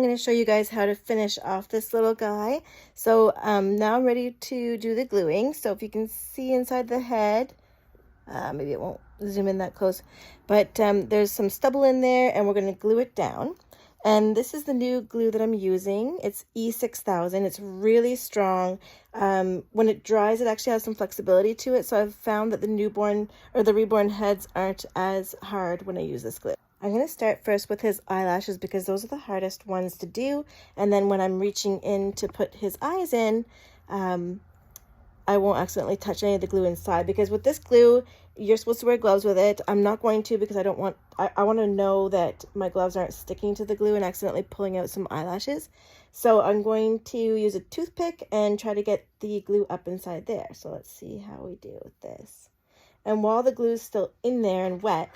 I'm going to show you guys how to finish off this little guy. So now I'm ready to do the gluing. So if you can see inside the head, maybe it won't zoom in that close, but there's some stubble in there and we're going to glue it down. And this is the new glue that I'm using. It's E6000. It's really strong. When it dries, it actually has some flexibility to it. So I've found that the newborn or the reborn heads aren't as hard when I use this glue. I'm going to start first with his eyelashes because those are the hardest ones to do. And then when I'm reaching in to put his eyes in, I won't accidentally touch any of the glue inside, because with this glue, you're supposed to wear gloves with it. I'm not going to, because I want to know that my gloves aren't sticking to the glue and accidentally pulling out some eyelashes. So I'm going to use a toothpick and try to get the glue up inside there. So let's see how we do with this. And while the glue is still in there and wet,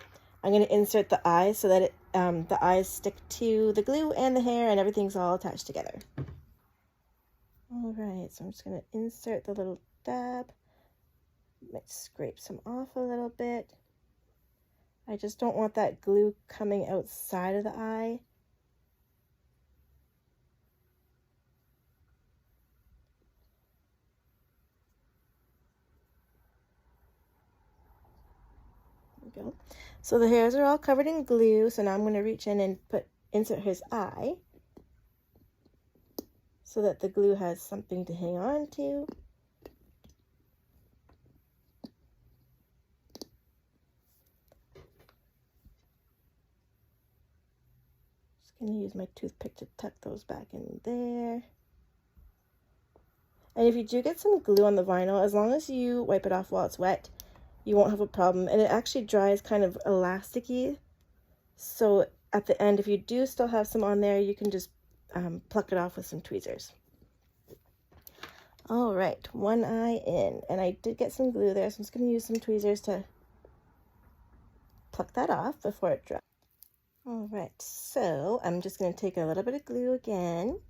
I'm going to insert the eyes so that the eyes stick to the glue and the hair and everything's all attached together. All right, so I'm just going to insert the little dab. Might scrape some off a little bit. I just don't want that glue coming outside of the eye. There we go. So the hairs are all covered in glue, so now I'm going to reach in and insert his eye so that the glue has something to hang on to. Just going to use my toothpick to tuck those back in there. And if you do get some glue on the vinyl, as long as you wipe it off while it's wet, you won't have a problem. And it actually dries kind of elasticy. So at the end, if you do still have some on there, you can just pluck it off with some tweezers. All right, one eye in. And I did get some glue there, so I'm just going to use some tweezers to pluck that off before it dries. All right, so I'm just going to take a little bit of glue again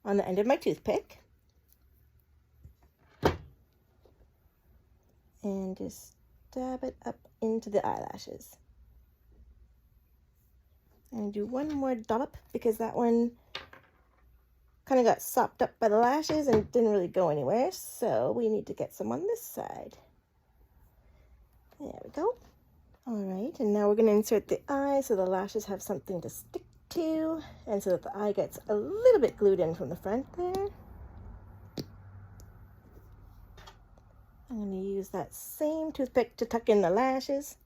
on the end of my toothpick. And just dab it up into the eyelashes. And do one more dollop because that one kind of got sopped up by the lashes and didn't really go anywhere. So we need to get some on this side. There we go. All right, and now we're going to insert the eye so the lashes have something to stick to, and so that the eye gets a little bit glued in from the front there. I'm going to use that same toothpick to tuck in the lashes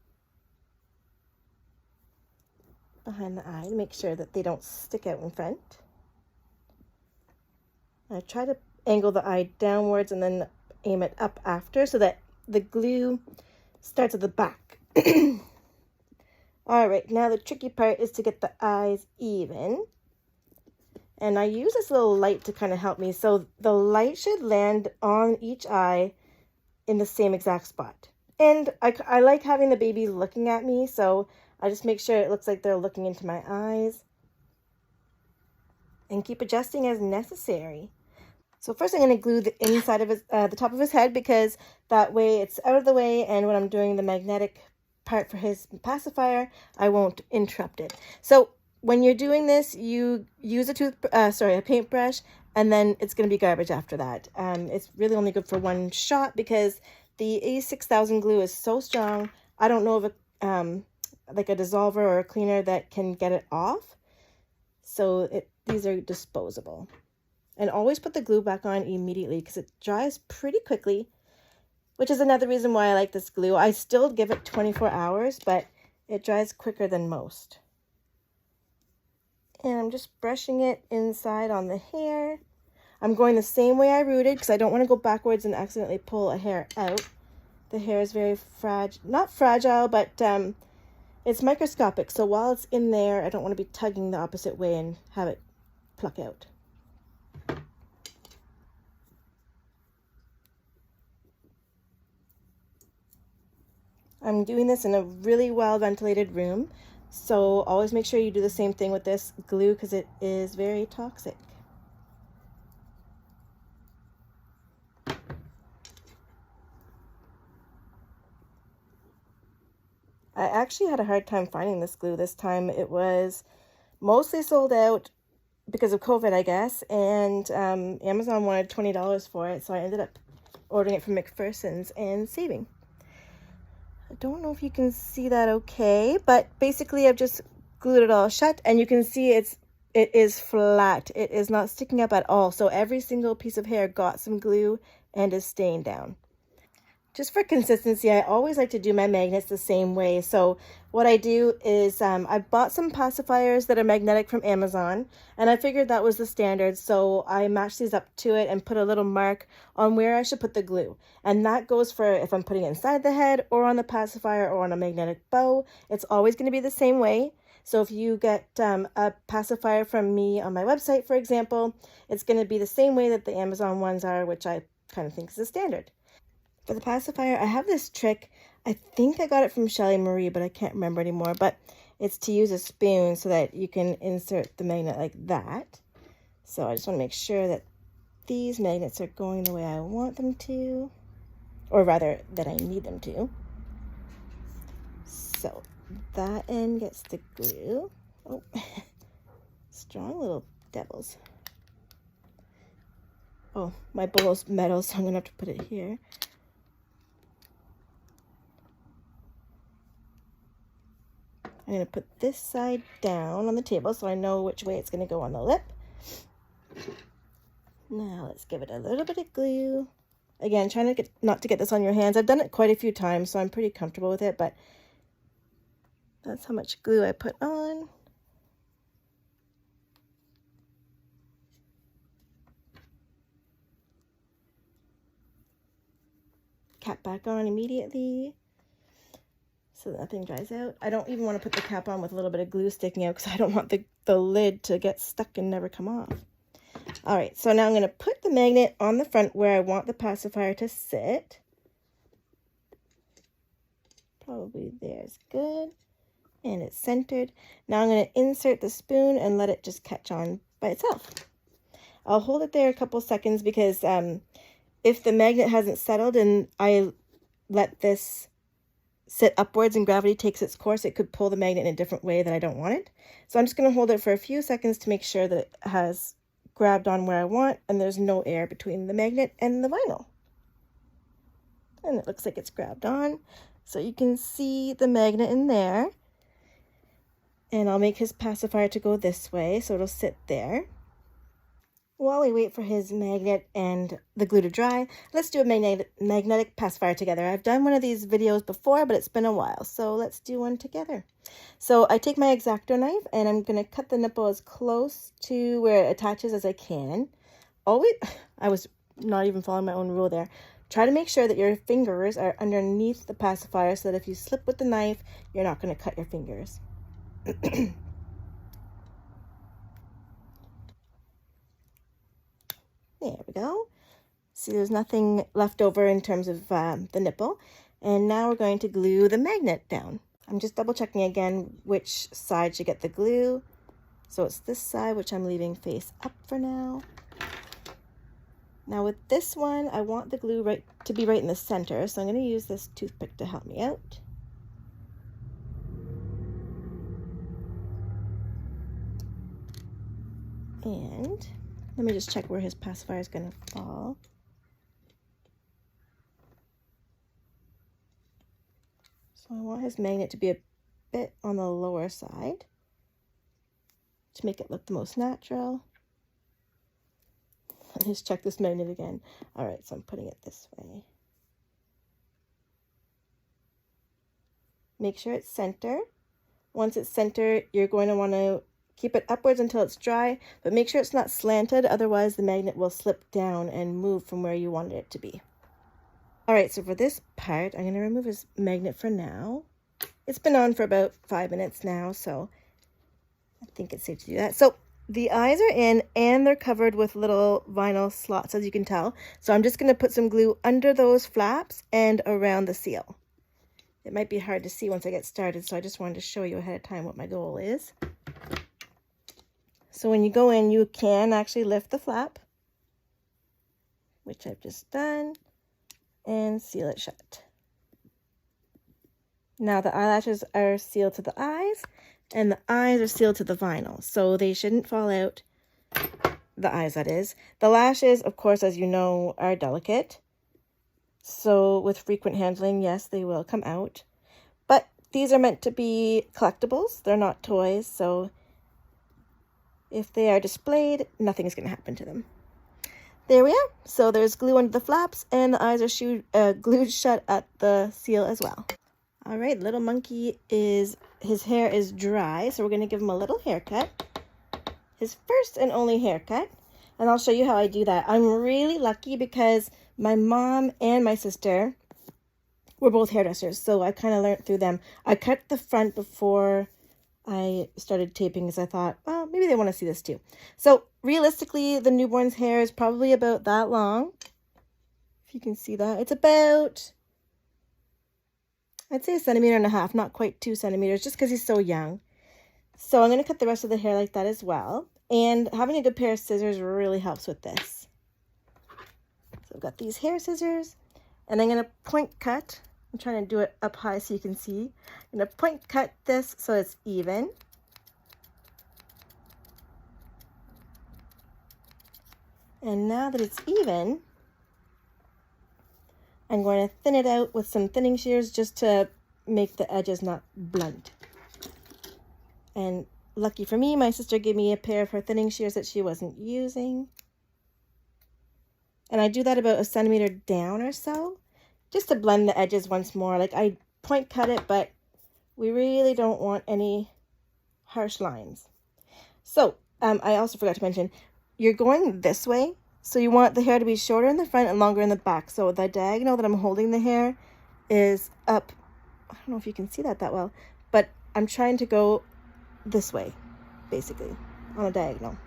behind the eye to make sure that they don't stick out in front. I try to angle the eye downwards and then aim it up after so that the glue starts at the back. All right, now the tricky part is to get the eyes even. And I use this little light to kind of help me. So the light should land on each eye in the same exact spot. And I like having the babies looking at me, so I just make sure it looks like they're looking into my eyes. And keep adjusting as necessary. So first I'm going to glue the inside of the top of his head, because that way it's out of the way, and when I'm doing the magnetic part for his pacifier, I won't interrupt it. So when you're doing this, you use a paintbrush, and then it's going to be garbage after that. It's really only good for one shot because the E6000 glue is so strong. I don't know of like a dissolver or a cleaner that can get it off. So these are disposable. And always put the glue back on immediately because it dries pretty quickly, which is another reason why I like this glue. I still give it 24 hours, but it dries quicker than most. And I'm just brushing it inside on the hair. I'm going the same way I rooted because I don't want to go backwards and accidentally pull a hair out. The hair is very fragile, not fragile, but it's microscopic. So while it's in there, I don't want to be tugging the opposite way and have it pluck out. I'm doing this in a really well ventilated room, so always make sure you do the same thing with this glue because it is very toxic. I actually had a hard time finding this glue this time. It was mostly sold out, because of COVID, I guess, and Amazon wanted $20 for it, so I ended up ordering it from McPherson's and saving. I don't know if you can see that okay, but basically I've just glued it all shut, and you can see it is flat. It is not sticking up at all, so every single piece of hair got some glue and is staying down. Just for consistency, I always like to do my magnets the same way. So what I do is I bought some pacifiers that are magnetic from Amazon, and I figured that was the standard. So I matched these up to it and put a little mark on where I should put the glue. And that goes for if I'm putting it inside the head or on the pacifier or on a magnetic bow. It's always going to be the same way. So if you get a pacifier from me on my website, for example, it's going to be the same way that the Amazon ones are, which I kind of think is the standard. For the pacifier, I have this trick. I think I got it from Shelly Marie, but I can't remember anymore. But it's to use a spoon so that you can insert the magnet like that. So I just want to make sure that these magnets are going the way I want them to, or rather that I need them to. So that end gets the glue. Oh, strong little devils. Oh, my bowl's metal, so I'm going to have to put it here. I'm going to put this side down on the table so I know which way it's going to go on the lip. Now let's give it a little bit of glue. Again, trying to not to get this on your hands. I've done it quite a few times, so I'm pretty comfortable with it, but that's how much glue I put on. Cap back on immediately so that nothing dries out. I don't even want to put the cap on with a little bit of glue sticking out because I don't want the lid to get stuck and never come off. All right, so now I'm going to put the magnet on the front where I want the pacifier to sit. Probably there's good. And it's centered. Now I'm going to insert the spoon and let it just catch on by itself. I'll hold it there a couple seconds because if the magnet hasn't settled and I let this sit upwards and gravity takes its course, it could pull the magnet in a different way that I don't want it. So I'm just going to hold it for a few seconds to make sure that it has grabbed on where I want and there's no air between the magnet and the vinyl. And it looks like it's grabbed on. So you can see the magnet in there. And I'll make his pacifier to go this way so it'll sit there. While we wait for his magnet and the glue to dry, let's do a magnetic pacifier together. I've done one of these videos before, but it's been a while, so let's do one together. So I take my X-Acto knife and I'm going to cut the nipple as close to where it attaches as I can. Always, I was not even following my own rule there. Try to make sure that your fingers are underneath the pacifier so that if you slip with the knife, you're not going to cut your fingers. There we go. See, there's nothing left over in terms of the nipple. And now we're going to glue the magnet down. I'm just double checking again which side should get the glue. So it's this side, which I'm leaving face up for now. Now with this one, I want the glue to be right in the center. So I'm going to use this toothpick to help me out. And let me just check where his pacifier is going to fall. So I want his magnet to be a bit on the lower side to make it look the most natural. Let's check this magnet again. All right, so I'm putting it this way. Make sure it's center. Once it's centered, you're going to want to keep it upwards until it's dry, but make sure it's not slanted, otherwise the magnet will slip down and move from where you wanted it to be. All right, so for this part, I'm going to remove his magnet for now. It's been on for about 5 minutes now, so I think it's safe to do that. So the eyes are in and they're covered with little vinyl slots, as you can tell. So I'm just going to put some glue under those flaps and around the seal. It might be hard to see once I get started, so I just wanted to show you ahead of time what my goal is. So when you go in, you can actually lift the flap, which I've just done, and seal it shut. Now the eyelashes are sealed to the eyes, and the eyes are sealed to the vinyl, so they shouldn't fall out The eyes, that is. The lashes, of course, as you know, are delicate. So with frequent handling, yes, they will come out. But these are meant to be collectibles. They're not toys, so if they are displayed, nothing is going to happen to them. There we are. So there's glue under the flaps, and the eyes are glued shut at the seal as well. All right, little monkey his hair is dry, so we're going to give him a little haircut. His first and only haircut. And I'll show you how I do that. I'm really lucky because my mom and my sister were both hairdressers, so I kind of learned through them. I cut the front before I started taping because I thought, well, maybe they want to see this too. So realistically, the newborn's hair is probably about that long. If you can see that, it's about, I'd say 1.5 centimeters, not quite 2 centimeters, just because he's so young. So I'm going to cut the rest of the hair like that as well. And having a good pair of scissors really helps with this. So I've got these hair scissors, and I'm going to point cut. I'm trying to do it up high so you can see. I'm going to point cut this so it's even. And now that it's even, I'm going to thin it out with some thinning shears just to make the edges not blunt. And lucky for me, my sister gave me a pair of her thinning shears that she wasn't using. And I do that about 1 centimeter down or so, just to blend the edges once more. Like, I point cut it, but we really don't want any harsh lines. So, I also forgot to mention, you're going this way, so you want the hair to be shorter in the front and longer in the back. So the diagonal that I'm holding the hair is up. I don't know if you can see that well, but I'm trying to go this way, basically, on a diagonal.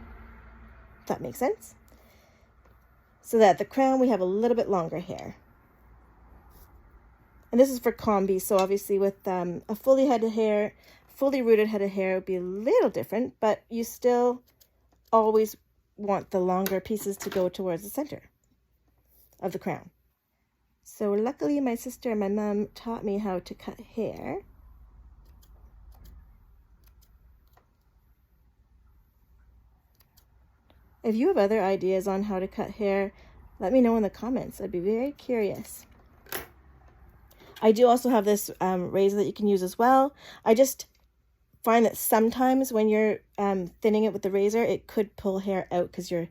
If that makes sense. So that at the crown we have a little bit longer hair. And this is for combi, so obviously with a fully rooted head of hair, it would be a little different, but you still always want the longer pieces to go towards the center of the crown. So luckily my sister and my mom taught me how to cut hair. If you have other ideas on how to cut hair, let me know in the comments. I'd be very curious. I do also have this razor that you can use as well. I just find that sometimes when you're thinning it with the razor, it could pull hair out because you're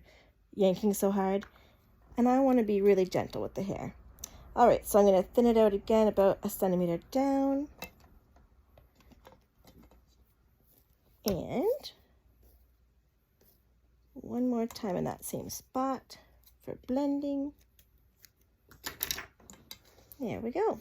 yanking so hard. And I want to be really gentle with the hair. All right, so I'm going to thin it out again about 1 centimeter down. And one more time in that same spot for blending. There we go.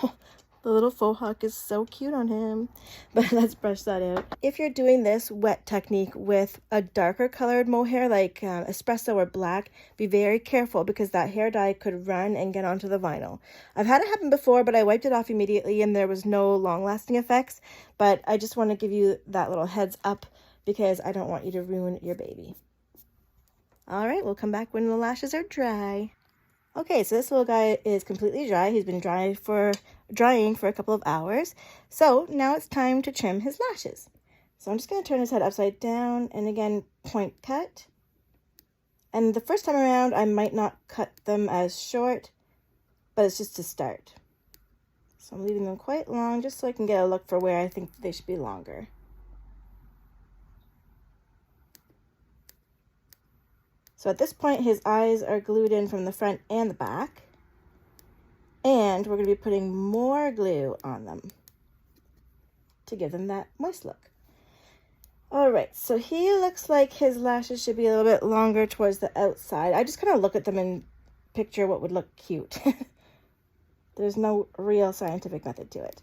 Oh, the little faux hawk is so cute on him. But let's brush that out. If you're doing this wet technique with a darker colored mohair like espresso or black, be very careful because that hair dye could run and get onto the vinyl. I've had it happen before, but I wiped it off immediately and there was no long-lasting effects. But I just want to give you that little heads up because I don't want you to ruin your baby. All right, we'll come back when the lashes are dry. Okay, so this little guy is completely dry. He's been drying for a couple of hours. So now it's time to trim his lashes. So I'm just going to turn his head upside down and again, point cut. And the first time around, I might not cut them as short, but it's just to start. So I'm leaving them quite long just so I can get a look for where I think they should be longer. So at this point, his eyes are glued in from the front and the back. And we're going to be putting more glue on them to give them that moist look. All right, so he looks like his lashes should be a little bit longer towards the outside. I just kind of look at them and picture what would look cute. There's no real scientific method to it.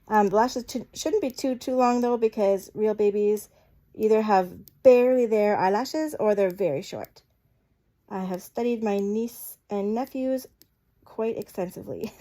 The lashes shouldn't be too long though, because real babies either have barely their eyelashes or they're very short. I have studied my niece and nephews quite extensively.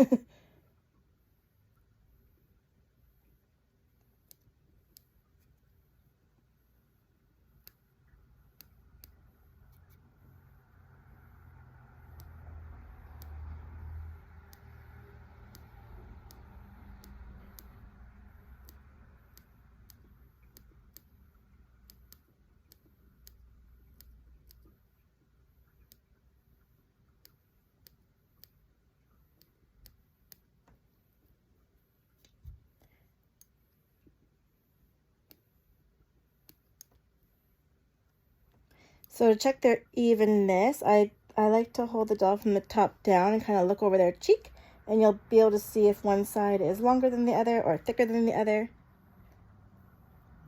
So to check their evenness, I like to hold the doll from the top down and kind of look over their cheek, and you'll be able to see if one side is longer than the other or thicker than the other,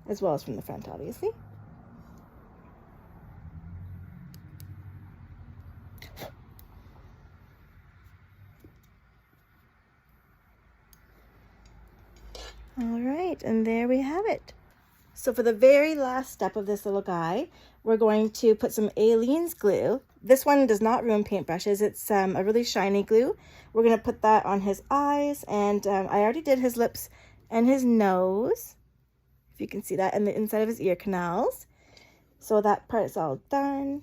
as well as from the front, obviously. All right, and there we have it. So for the very last step of this little guy, we're going to put some Aleene's glue. This one does not ruin paintbrushes. It's a really shiny glue. We're going to put that on his eyes, and I already did his lips and his nose, if you can see that, and the inside of his ear canals. So that part is all done.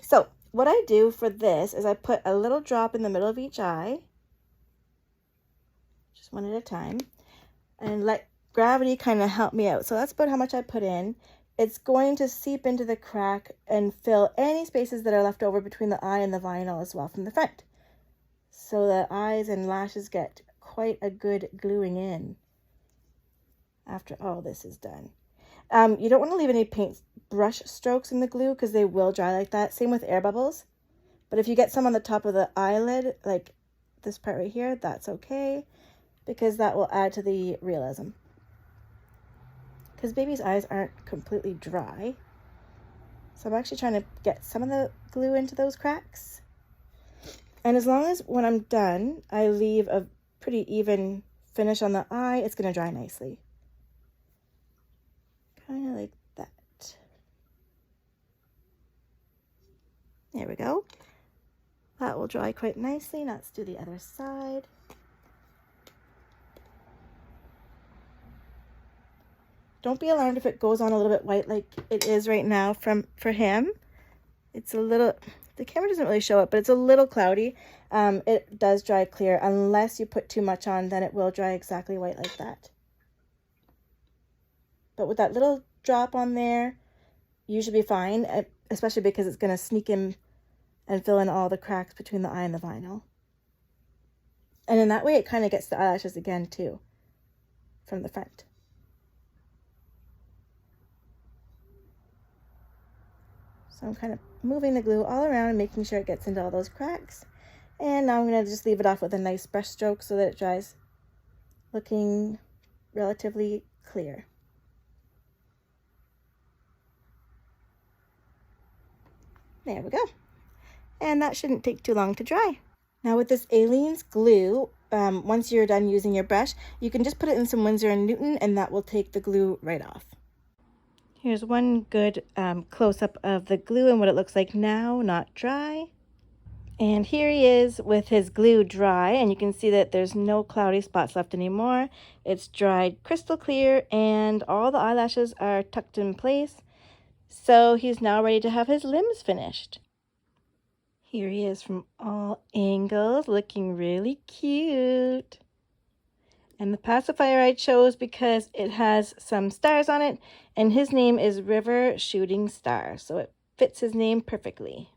So what I do for this is I put a little drop in the middle of each eye, just one at a time, and let gravity kind of help me out. So that's about how much I put in. It's going to seep into the crack and fill any spaces that are left over between the eye and the vinyl as well from the front. So the eyes and lashes get quite a good gluing in after all this is done. You don't want to leave any paint brush strokes in the glue because they will dry like that. Same with air bubbles. But if you get some on the top of the eyelid, like this part right here, that's okay, because that will add to the realism. Because baby's eyes aren't completely dry. So I'm actually trying to get some of the glue into those cracks. And as long as when I'm done, I leave a pretty even finish on the eye, it's going to dry nicely. Kind of like that. There we go. That will dry quite nicely. Now let's do the other side. Don't be alarmed if it goes on a little bit white like it is right now for him. It's a little, the camera doesn't really show it, but it's a little cloudy. It does dry clear. Unless you put too much on, then it will dry exactly white like that. But with that little drop on there, you should be fine, especially because it's going to sneak in and fill in all the cracks between the eye and the vinyl. And in that way, it kind of gets the eyelashes again too, from the front. So I'm kind of moving the glue all around and making sure it gets into all those cracks. And now I'm going to just leave it off with a nice brush stroke so that it dries looking relatively clear. There we go. And that shouldn't take too long to dry. Now with this Aleene's glue, once you're done using your brush, you can just put it in some Winsor & Newton and that will take the glue right off. Here's one good close-up of the glue and what it looks like now, not dry. And here he is with his glue dry, and you can see that there's no cloudy spots left anymore. It's dried crystal clear and all the eyelashes are tucked in place. So he's now ready to have his limbs finished. Here he is from all angles, looking really cute. And the pacifier I chose because it has some stars on it, and his name is River Shooting Star, so it fits his name perfectly.